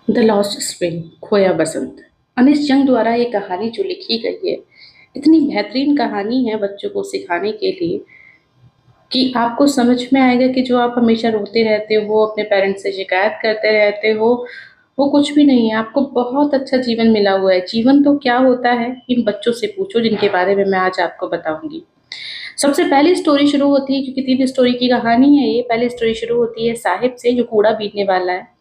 The lost spring, खोया बसंत। अनिश जंग द्वारा ये कहानी जो लिखी गई है, इतनी बेहतरीन कहानी है बच्चों को सिखाने के लिए कि आपको समझ में आएगा कि जो आप हमेशा रोते रहते हो, अपने पेरेंट्स से शिकायत करते रहते हो, वो कुछ भी नहीं है। आपको बहुत अच्छा जीवन मिला हुआ है। जीवन तो क्या होता है, इन बच्चों से पूछो जिनके बारे में मैं आज आपको बताऊंगी। सबसे पहली स्टोरी शुरू होती है, क्योंकि 3 स्टोरी की कहानी है ये। पहली स्टोरी शुरू होती है साहिब से, जो कूड़ा बीनने वाला है।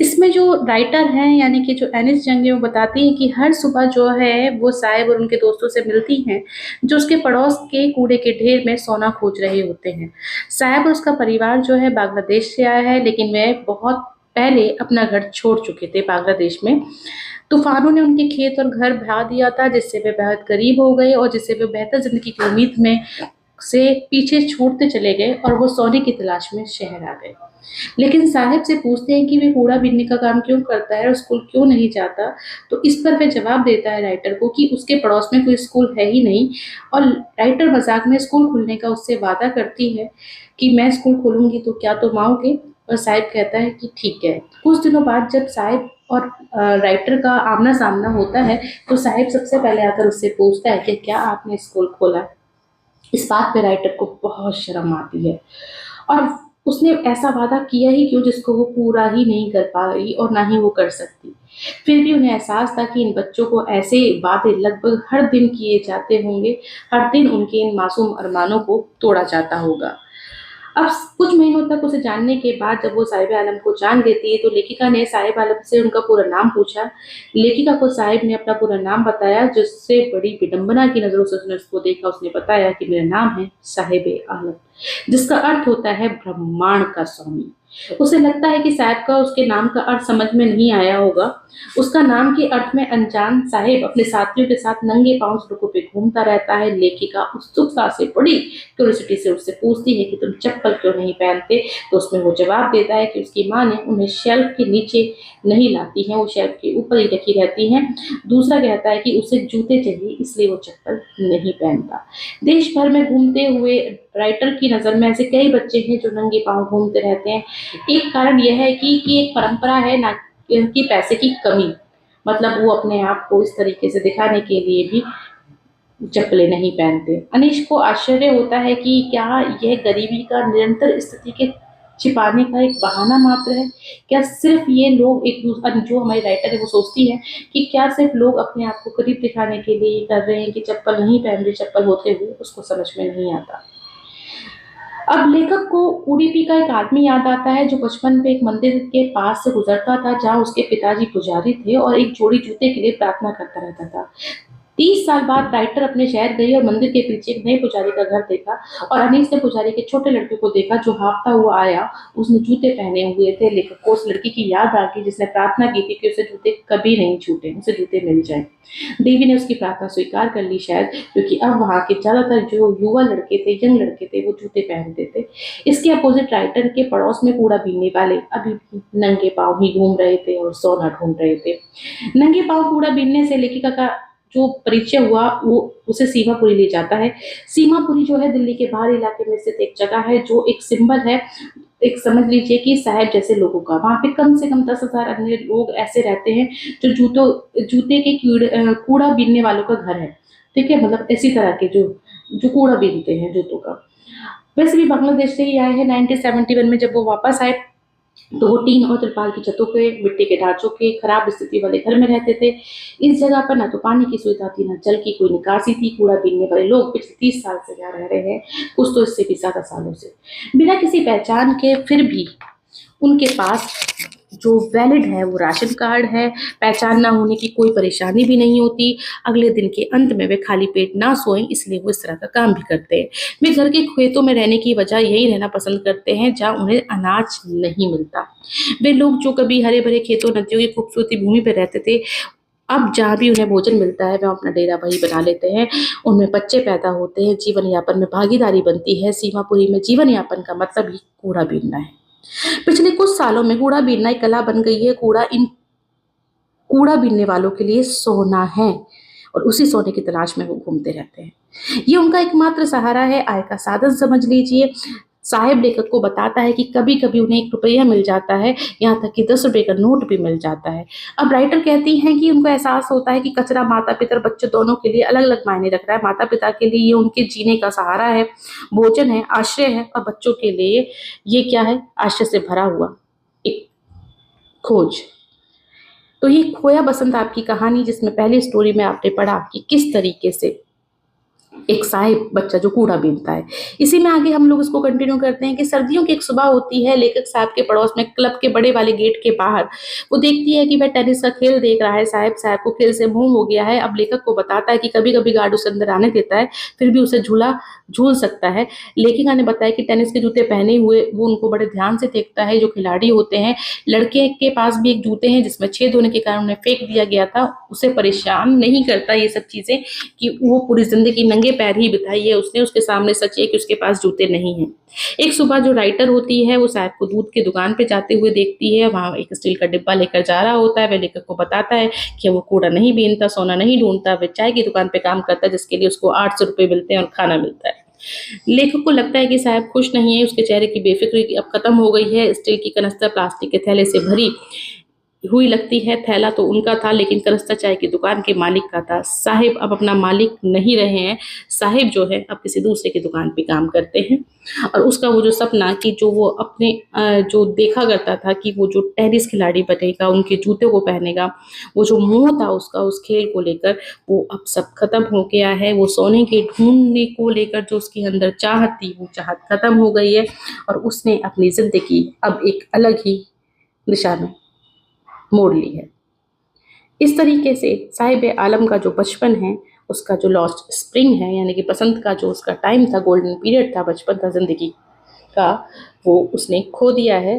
इसमें जो राइटर हैं यानी कि जो एनिस जंग है, वो बताती है कि हर सुबह जो है वो साहिब और उनके दोस्तों से मिलती हैं, जो उसके पड़ोस के कूड़े के ढेर में सोना खोज रहे होते हैं। साहिब और उसका परिवार जो है बांग्लादेश से आया है, लेकिन वे बहुत पहले अपना घर छोड़ चुके थे बांग्लादेश में। तूफानों ने उनके खेत और घर बहा दिया था, जिससे वे बेहद गरीब हो गए और जिससे वे बेहतर जिंदगी की उम्मीद में से पीछे छूटते चले गए और वो सोने की तलाश में शहर आ गए। लेकिन साहिब से पूछते हैं कि वे कूड़ा बीनने का काम क्यों करता है और स्कूल क्यों नहीं जाता। तो इस पर वह जवाब देता है राइटर को कि उसके पड़ोस में कोई स्कूल है ही नहीं। और राइटर मजाक में स्कूल खुलने का उससे वादा करती है कि मैं स्कूल खोलूंगी तो क्या तुम आओगे। और साहिब कहता है कि ठीक है। कुछ दिनों बाद जब साहिब और राइटर का आमना सामना होता है, तो साहिब सबसे पहले आकर उससे पूछता है कि क्या आपने स्कूल खोला। इस बात पे राइटर को बहुत शर्म आती है, और उसने ऐसा वादा किया ही क्यों जिसको वो पूरा ही नहीं कर पाई और ना ही वो कर सकती। फिर भी उन्हें एहसास था कि इन बच्चों को ऐसे वादे लगभग हर दिन किए जाते होंगे, हर दिन उनके इन मासूम अरमानों को तोड़ा जाता होगा। अब कुछ महीनों तक उसे जानने के बाद जब वो साहिब आलम को जान लेती है, तो लेखिका ने साहिब आलम से उनका पूरा नाम पूछा। लेखिका को साहिब ने अपना पूरा नाम बताया, जिससे बड़ी विडंबना की नजरों से उसने उसको देखा। उसने बताया कि मेरा नाम है साहिब आलम, जिसका अर्थ होता है ब्रह्मांड का स्वामी। उसे लगता है कि साहिब का उसके नाम का अर्थ समझ में नहीं आया होगा। उसका नाम के अर्थ में अनजान साहिब अपने साथियों के साथ नंगे पांव सड़कों पे घूमता रहता है। लेखिका उत्सुकता से बड़ी क्यूरियोसिटी से उससे पूछती है कि तुम चप्पल क्यों नहीं पहनते। तो उसमें वो जवाब देता है कि उसकी माँ ने उन्हें शेल्फ के नीचे नहीं लाती हैं, वो शेल्फ के ऊपर ही रखी रहती हैं। दूसरा कहता है कि उसे जूते चाहिए, इसलिए वो चप्पल नहीं पहनता। देश भर में घूमते हुए राइटर की नज़र में ऐसे कई बच्चे हैं जो नंगे पांव घूमते रहते हैं। एक कारण यह है कि एक परंपरा है ना, कि पैसे की कमी। मतलब वो अपने आप को इस तरीके से दिखाने के लिए भी चप्पलें नहीं पहनते। अनीश को आश्चर्य होता है कि क्या यह गरीबी का निरंतर स्थिति के छिपाने का एक बहाना मात्र है। क्या सिर्फ ये लोग एक दूसरे, जो हमारी राइटर है वो सोचती है कि क्या सिर्फ लोग अपने आप को करीब दिखाने के लिए ये कर रहे हैं कि चप्पल नहीं पहन रहे, चप्पल होते हुए उसको समझ में नहीं आता। अब लेखक को उडुपी का एक आदमी याद आता है, जो बचपन में एक मंदिर के पास से गुजरता था, जहाँ उसके पिताजी पुजारी थे और एक जोड़ी जूते के लिए प्रार्थना करता रहता था। 30 साल बाद राइटर अपने शहर गई और मंदिर के पीछे एक नए पुजारी का घर देखा। और अनीस ने पुजारी के छोटे लड़के को देखा, जो हाँफता हुआ आया। उसने जूते पहने हुए थे। लेखक को उस लड़की की याद आ गई जिसने प्रार्थना की थी कि उसे जूते कभी नहीं छूटे, उसे जूते मिल जाए। देवी ने उसकी प्रार्थना स्वीकार कर ली शायद, क्योंकि अब वहाँ के ज्यादातर जो युवा लड़के थे, यंग लड़के थे, वो जूते पहनते थे। इसके अपोजिट राइटर के पड़ोस में कूड़ा बीनने वाले अभी भी नंगे पाँव ही घूम रहे थे और सोना ढूंढ रहे थे। नंगे पाँव कूड़ा बीनने से लेखिका का जो परिचय हुआ वो उसे सीमापुरी ले जाता है। सीमापुरी जो है दिल्ली के बाहरी इलाके में स्थित एक जगह है, जो एक सिंबल है, एक समझ लीजिए कि साहेब जैसे लोगों का। वहाँ पे कम से कम 10,000 अन्य लोग ऐसे रहते हैं जो जूते के कूड़ा बीनने वालों का घर है। ठीक है, मतलब इसी तरह के जो जो कूड़ा बीनते हैं जूतों का। वैसे भी बांग्लादेश से ही आए हैं। 1971 में जब वो वापस आए, तो वो टीन और तिरपाल की छतों पे, मिट्टी के ढांचों के खराब स्थिति वाले घर में रहते थे। इस जगह पर ना तो पानी की सुविधा थी, ना जल की कोई निकासी थी। कूड़ा बीनने वाले लोग पिछले 30 साल से यहाँ रह रहे हैं, कुछ तो इससे भी ज्यादा सालों से, बिना किसी पहचान के। फिर भी उनके पास जो वैलिड है वो राशन कार्ड है। पहचान ना होने की कोई परेशानी भी नहीं होती। अगले दिन के अंत में वे खाली पेट ना सोएं, इसलिए वो इस तरह का काम भी करते हैं। वे घर के खेतों में रहने की वजह यही रहना पसंद करते हैं जहाँ उन्हें अनाज नहीं मिलता। वे लोग जो कभी हरे भरे खेतों, नदियों की खूबसूरती भूमि पर रहते थे, अब जहाँ भी उन्हें भोजन मिलता है वे अपना डेरा वही बना लेते हैं। उनमें बच्चे पैदा होते हैं, जीवन यापन में भागीदारी बनती है। सीमापुरी में जीवन यापन का मतलब ही कूड़ा बीनना है। पिछले कुछ सालों में कूड़ा बीनना एक कला बन गई है। कूड़ा बीनने वालों के लिए सोना है, और उसी सोने की तलाश में वो घूमते रहते हैं। ये उनका एकमात्र सहारा है, आय का साधन समझ लीजिए। साहिब लेखक को बताता है कि कभी कभी उन्हें 1 रुपया मिल जाता है, यहाँ तक कि 10 रुपए का नोट भी मिल जाता है। अब राइटर कहती हैं कि उनको एहसास होता है कि कचरा माता पिता और बच्चे दोनों के लिए अलग अलग मायने रख रहा है। माता पिता के लिए ये उनके जीने का सहारा है, भोजन है, आश्रय है, और बच्चों के लिए ये क्या है, आश्रय से भरा हुआ एक खोज। तो ये खोया बसंत आपकी कहानी, जिसमें पहली स्टोरी में आपने पढ़ा कि किस तरीके से एक साहिब बच्चा जो कूड़ा बीनता है। इसी में आगे हम लोग इसको कंटिन्यू करते हैं कि सर्दियों की एक सुबह होती है लेखक साहब के पड़ोस में क्लब के बड़े वाले गेट के बाहर। वो देखती है कि वह टेनिस का खेल देख रहा है। साहब को खेल से मोह हो गया है। अब लेखक को बताता है कि कभी कभी गार्ड उसे अंदर आने देता है, फिर भी उसे झूला झूल सकता है। लेखिका ने बताया कि टेनिस के जूते पहने हुए वो उनको बड़े ध्यान से देखता है। जो खिलाड़ी होते हैं, लड़के के पास भी एक जूते हैं जिसमें छेद होने के कारण उन्हें फेंक दिया गया था। उसे परेशान नहीं करता ये सब चीजें कि वो पूरी जिंदगी नंगे पैर ही बिताई है उसने। उसके सामने सच है कि उसके पास जूते नहीं हैं। एक सुबह जो राइटर होती है वो साहब को दूध की दुकान पे जाते हुए देखती है। वहां एक स्टील का डिब्बा लेकर जा रहा होता है। वह लेखक को बताता है कि वो कूड़ा नहीं बीनता, सोना नहीं ढूंढता, वह चाय की दुकान पे काम करता है जिसके लिए उसको 800 रुपये मिलते हैं और खाना मिलता है। लेखक को लगता है कि साहब खुश नहीं है। उसके चेहरे की बेफिक्री अब खत्म हो गई है। स्टील की कनस्तर प्लास्टिक के थैले से भरी हुई लगती है। थैला तो उनका था लेकिन कनस्तर चाय की दुकान के मालिक का था। साहिब अब अपना मालिक नहीं रहे हैं। साहिब जो है अब किसी दूसरे की दुकान पे काम करते हैं। और उसका वो जो सपना कि जो वो अपने जो देखा करता था कि वो जो टेनिस खिलाड़ी बनेगा, उनके जूते को पहनेगा, वो जो मोह था उसका उस खेल को लेकर, वो अब सब खत्म हो गया है। वो सोने के ढूंढने को लेकर जो उसके अंदर चाहत थी, वो चाहत खत्म हो गई है और उसने अपनी जिंदगी अब एक अलग ही दिशा में मोड़ ली है। इस तरीके से साहिब आलम का जो बचपन है, उसका जो लॉस्ट स्प्रिंग है, यानी कि बसंत का जो उसका टाइम था, गोल्डन पीरियड था, बचपन था जिंदगी का, वो उसने खो दिया है।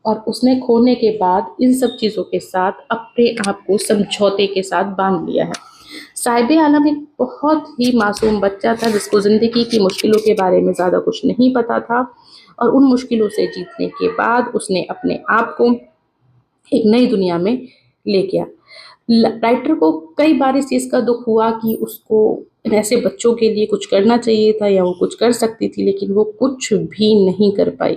और उसने खोने के बाद इन सब चीज़ों के साथ अपने आप को समझौते के साथ बांध लिया है। साहिब आलम एक बहुत ही मासूम बच्चा था जिसको ज़िंदगी की मुश्किलों के बारे में ज़्यादा कुछ नहीं पता था। और उन मुश्किलों से जीतने के बाद उसने अपने आप को एक नई दुनिया में ले गया। राइटर को कई बार इस चीज़ का दुख हुआ कि उसको ऐसे बच्चों के लिए कुछ करना चाहिए था या वो कुछ कर सकती थी, लेकिन वो कुछ भी नहीं कर पाई।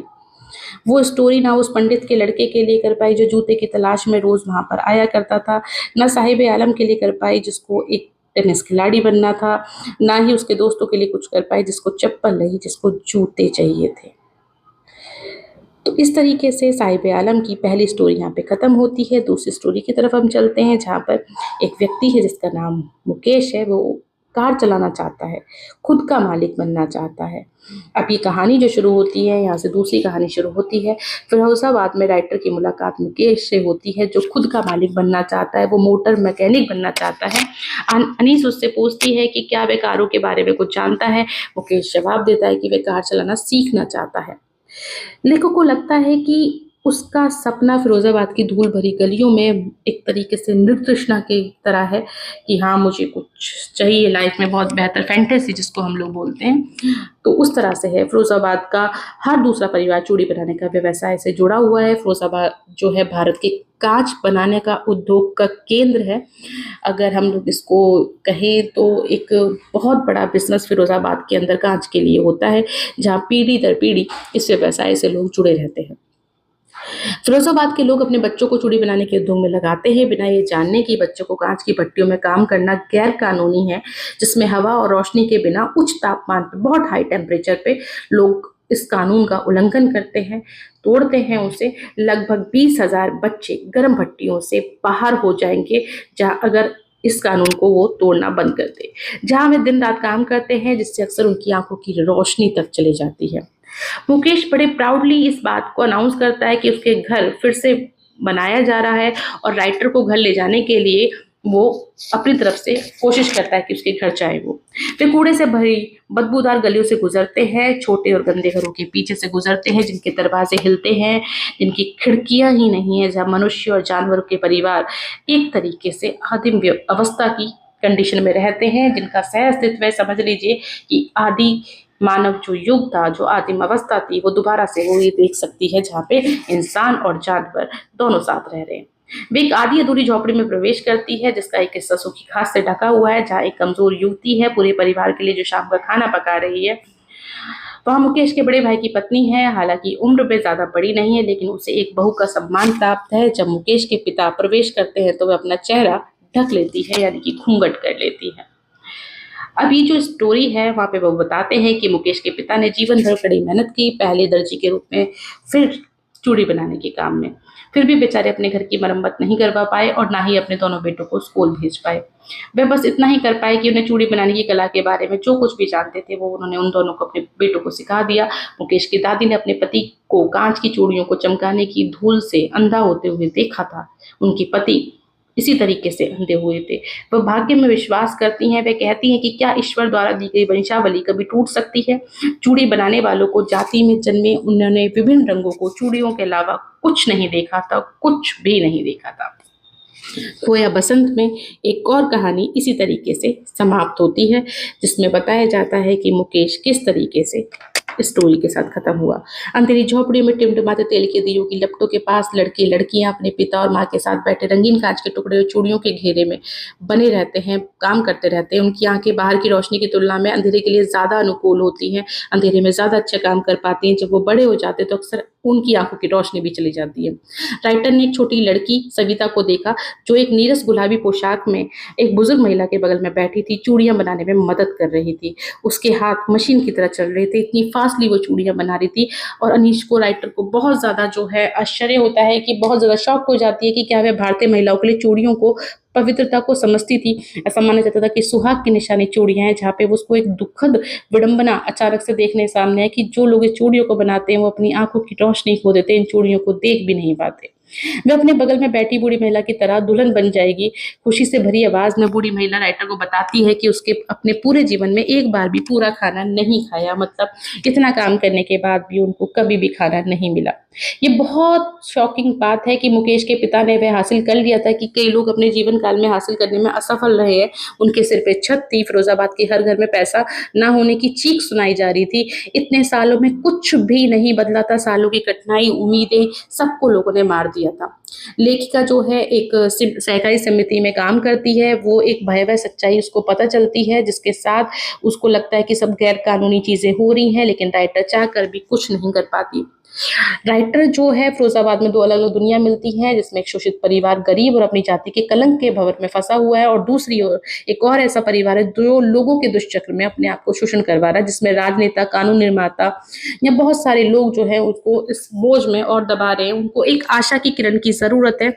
वो स्टोरी ना उस पंडित के लड़के के लिए कर पाई जो जूते की तलाश में रोज वहां पर आया करता था, ना साहिब आलम के लिए कर पाई जिसको एक टेनिस खिलाड़ी बनना था, ना ही उसके दोस्तों के लिए कुछ कर पाई जिसको चप्पल नहीं, जिसको जूते चाहिए थे। तो इस तरीके से साहिब आलम की पहली स्टोरी यहाँ पे ख़त्म होती है। दूसरी स्टोरी की तरफ हम चलते हैं जहाँ पर एक व्यक्ति है जिसका नाम मुकेश है। वो कार चलाना चाहता है, खुद का मालिक बनना चाहता है। अब ये कहानी जो शुरू होती है, यहाँ से दूसरी कहानी शुरू होती है। फिरोजाबाद में राइटर की मुलाकात मुकेश से होती है जो खुद का मालिक बनना चाहता है। वो मोटर मैकेनिक बनना चाहता है। अनीस उससे पूछती है कि क्या वह कारों के बारे में कुछ जानता है। मुकेश जवाब देता है कि वह कार चलाना सीखना चाहता है। लेखक को लगता है कि उसका सपना फिरोजाबाद की धूल भरी गलियों में एक तरीके से नृत्य तृष्णा की तरह है कि हाँ मुझे कुछ चाहिए लाइफ में, बहुत बेहतर फैंटेसी जिसको हम लोग बोलते हैं। तो उस तरह से है। फिरोजाबाद का हर दूसरा परिवार चूड़ी बनाने का व्यवसाय से जुड़ा हुआ है। फिरोजाबाद जो है भारत के कांच बनाने का उद्योग का केंद्र है। अगर हम लोग इसको कहें तो एक बहुत बड़ा बिजनेस फिरोजाबाद के अंदर कांच के लिए होता है, जहाँ पीढ़ी दर पीढ़ी इस व्यवसाय से लोग जुड़े रहते हैं। फिरोजाबाद के लोग अपने बच्चों को चूड़ी बनाने के उद्योग में लगाते हैं बिना ये जानने कि बच्चों को कांच की भट्टियों में काम करना गैर कानूनी है, जिसमें हवा और रोशनी के बिना उच्च तापमान पर, बहुत हाई टेम्परेचर पे लोग इस कानून का उल्लंघन करते हैं, तोड़ते हैं उसे। लगभग 20,000 बच्चे गर्म भट्टियों से बाहर हो जाएंगे जहाँ अगर इस कानून को वो तोड़ना बंद कर दे। जहाँ वे दिन रात काम करते हैं जिससे अक्सर उनकी आंखों की रोशनी तक चली जाती है। मुकेश बड़े प्राउडली इस बात को अनाउंस करता है कि उसके घर फिर से बनाया जा रहा है और राइटर को घर ले जाने के लिए वो अपनी तरफ से कोशिश करता है कि उसके घर जाए। वो वे कूड़े से भरी बदबूदार गलियों से गुजरते हैं, छोटे और गंदे घरों के पीछे से गुजरते हैं जिनके दरवाजे हिलते हैं, जिनकी खिड़कियां ही नहीं है, जहाँ मनुष्य और जानवरों के परिवार एक तरीके से आदिम अवस्था की कंडीशन में रहते हैं, जिनका सह अस्तित्व है। समझ लीजिए कि आदि मानव जो युग था, जो आदिम अवस्था थी, वो दोबारा से वो ये देख सकती है जहाँ पे इंसान और जानवर दोनों साथ रह रहे हैं। वे एक आधी अधूरी झोपड़ी में प्रवेश करती है जिसका एक हिस्सा सूखी घास से ढका हुआ है, जहाँ एक कमजोर युवती है पूरे परिवार के लिए जो शाम का खाना पका रही है। वहाँ मुकेश के बड़े भाई की पत्नी है, हालांकि उम्र में ज़्यादा बड़ी नहीं है, लेकिन उसे एक बहू का सम्मान प्राप्त है। जब मुकेश के पिता प्रवेश करते हैं तो वह अपना चेहरा ढक लेती है, यानी कि घूंघट कर लेती है। अब ये जो स्टोरी है वहाँ पे वो बताते हैं कि मुकेश के पिता ने जीवन भर कड़ी मेहनत की, पहले दर्जी के रूप में, फिर चूड़ी बनाने के काम में। फिर भी बेचारे अपने घर की मरम्मत नहीं करवा पाए और ना ही अपने दोनों बेटों को स्कूल भेज पाए। वे बस इतना ही कर पाए कि उन्हें चूड़ी बनाने की कला के बारे में जो कुछ भी जानते थे वो उन्होंने उन दोनों को, अपने बेटों को सिखा दिया। मुकेश की दादी ने अपने पति को कांच की चूड़ियों को चमकाने की धूल से अंधा होते हुए देखा था। उनके पति इसी तरीके से अंधे हुए थे। वह भाग्य में विश्वास करती हैं। वे कहती हैं कि क्या ईश्वर द्वारा दी गई वंशावली कभी टूट सकती है? चूड़ी बनाने वालों को जाति में जन्मे उन्होंने विभिन्न रंगों को चूड़ियों के अलावा कुछ नहीं देखा था, कुछ भी नहीं देखा था। खोया बसंत में एक और कहानी इसी तरीके से समाप्त होती है, जिसमें बताया जाता है कि मुकेश किस तरीके से स्टोरी के साथ खत्म हुआ। अंधेरी झोपड़ी में टिमटिमाते तेल के दियों की लपटों के पास लड़के लड़कियां अपने पिता और माँ के साथ बैठे रंगीन कांच के टुकड़े और चूड़ियों के घेरे में बने रहते हैं, काम करते रहते हैं। उनकी आंखें बाहर की रोशनी की तुलना में अंधेरे के लिए ज्यादा अनुकूल होती हैं, अंधेरे में ज्यादा अच्छे काम कर पाती हैं। जब वो बड़े हो जाते तो अक्सर उनकी आंखों की रोशनी भी चली जाती है। राइटर ने एक छोटी लड़की सविता को देखा, जो एक नीरस गुलाबी पोशाक में एक बुजुर्ग महिला के बगल में बैठी थी, चूड़ियां बनाने में मदद कर रही थी। उसके हाथ मशीन की तरह चल रहे थे, इतनी फास्टली वो चूड़ियां बना रही थी। और अनीश को, राइटर को, बहुत ज्यादा जो है आश्चर्य होता है, कि बहुत ज्यादा शौक हो जाती है कि क्या वह भारतीय महिलाओं के लिए चूड़ियों को, पवित्रता को समझती थी। ऐसा माना जाता था कि सुहाग की निशानी चूड़ियां हैं, जहाँ पे वो उसको एक दुखद विडंबना अचानक से देखने सामने है कि जो लोग इस चूड़ियों को बनाते हैं वो अपनी आंखों की रोशनी खो देते हैं, इन चूड़ियों को देख भी नहीं पाते। वह अपने बगल में बैठी बूढ़ी महिला की तरह दुल्हन बन जाएगी। खुशी से भरी आवाज में बूढ़ी महिला राइटर को बताती है कि उसके अपने पूरे जीवन में एक बार भी पूरा खाना नहीं खाया, मतलब इतना काम करने के बाद भी उनको कभी भी खाना नहीं मिला। ये बहुत शॉकिंग बात है कि मुकेश के पिता ने वह हासिल कर लिया था कि कई लोग अपने जीवन काल में हासिल करने में असफल रहे हैं। उनके सिर पे छत थी, फिरोजाबाद के हर घर में पैसा ना होने की चीख सुनाई जा रही थी। इतने सालों में कुछ भी नहीं बदला था, सालों की कठिनाई, उम्मीदें, सबको लोगों ने मार दिया था। लेखिका जो है एक सहकारी समिति में काम करती है, वो एक भयावह सच्चाई उसको पता चलती है, जिसके साथ उसको लगता है कि सब गैर कानूनी चीजें हो रही हैं, लेकिन राइटर चाह कर भी कुछ नहीं कर पाती। राइटर जो है फिरोजाबाद में दो अलग अलग दुनिया मिलती है, जिसमें एक शोषित परिवार गरीब और अपनी जाति के कलंक के भंवर में फंसा हुआ है, और दूसरी ओर एक और ऐसा परिवार है जो लोगों के दुष्चक्र में अपने आप को शोषण करवा रहा है, जिसमें राजनेता, कानून निर्माता या बहुत सारे लोग जो है उसको इस बोझ में और दबा रहे हैं। उनको एक आशा की किरण की जरूरत है।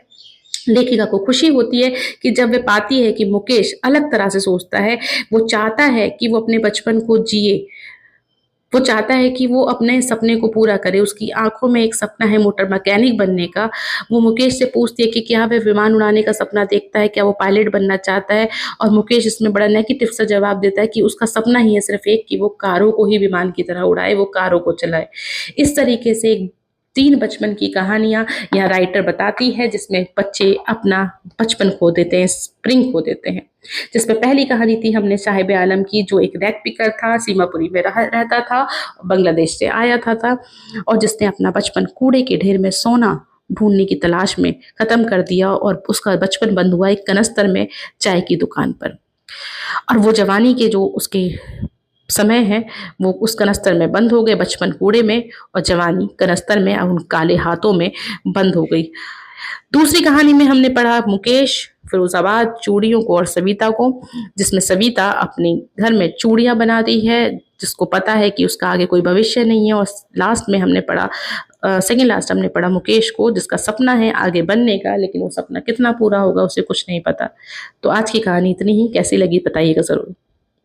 लेखिका को खुशी होती है कि जब वे पाती है कि मुकेश अलग तरह से सोचता है। वो चाहता है कि वो अपने बचपन को जिए, वो चाहता है कि वो अपने सपने को पूरा करे। उसकी आंखों में एक सपना है मोटर मैकेनिक बनने का। वो मुकेश से पूछती है कि क्या वह विमान उड़ाने का सपना देखता है, क्या वो पायलट बनना चाहता है, और मुकेश इसमें बड़ा नेगेटिव सा जवाब देता है कि उसका सपना ही है सिर्फ एक, कि वो कारों को ही विमान की तरह उड़ाए, वो कारों को चलाए। इस तरीके से एक तीन बचपन की कहानियां यहाँ राइटर बताती है, जिसमें बच्चे अपना बचपन खो देते हैं, स्प्रिंग खो देते हैं। जिसमें पहली कहानी थी हमने साहिब आलम की, जो एक रैक पिकर था, सीमापुरी में रहता था, बांग्लादेश से आया था और जिसने अपना बचपन कूड़े के ढेर में सोना ढूंढने की तलाश में खत्म कर दिया, और उसका बचपन बंद हुआ एक कनस्तर में चाय की दुकान पर। और वो जवानी के जो उसके समय है वो उस कनस्तर में बंद हो गए, बचपन कूड़े में और जवानी कनस्तर में, अब उन काले हाथों में बंद हो गई। दूसरी कहानी में हमने पढ़ा मुकेश, फिरोजाबाद, चूड़ियों को और सविता को, जिसमें सविता अपने घर में चूड़ियां बनाती है, जिसको पता है कि उसका आगे कोई भविष्य नहीं है। और लास्ट में हमने पढ़ा, सेकेंड लास्ट हमने पढ़ा मुकेश को, जिसका सपना है आगे बनने का, लेकिन वो सपना कितना पूरा होगा उसे कुछ नहीं पता। तो आज की कहानी इतनी ही, कैसी लगी बताइएगा जरूर।